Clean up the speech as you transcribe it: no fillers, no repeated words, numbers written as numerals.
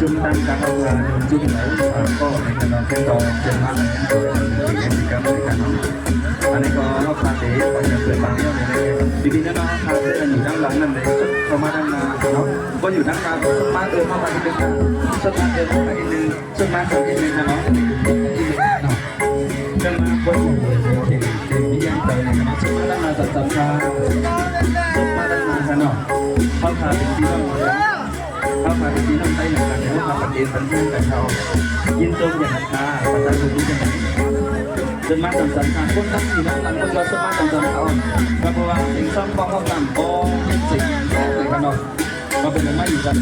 จุ่มตั้งการเอาการจุ่มไหนก็ในการนอนแค่ตอนเช้ามาในกิจกรรมในการนอนอันนี้ก็นอกคาเฟ่ก็จะเปิดบางอย่างเลยดีๆนะน้องคาเฟ่อยู่ด้านหลังนั่นเลยเข้ามาด้านหน้าเนาะก็อยู่ด้านหน้ามาเดินเข้ามาอีกนึงสุดมาเดินเข้ามาอีกนึงสุดมาทำอีกนึงนะน้องอีกนึงเนาะเดินมาคนอยู่เด็กมีอย่างเตยนะสุดมาด้านหน้าจัดจัดค่ะสุดมาด้านหน้าค่ะเนาะเข้าคาเป็นที่ต้องเข้ามาที่น้ำใต้หนังกันแล้วมาประเดี๋ยวมันยื่นแต่เขายินตรงอย่างราคาประชาชนที่จะจนมาจำสัญญาคนตั้งที่นั่งหลังคนเราสมาจำสัญญาก็เพราะว่าสิ่งซ้ำฟองเขาต่ำฟองสิ่งแรกเลยกันเนาะมาเป็นไม่อยู่กัน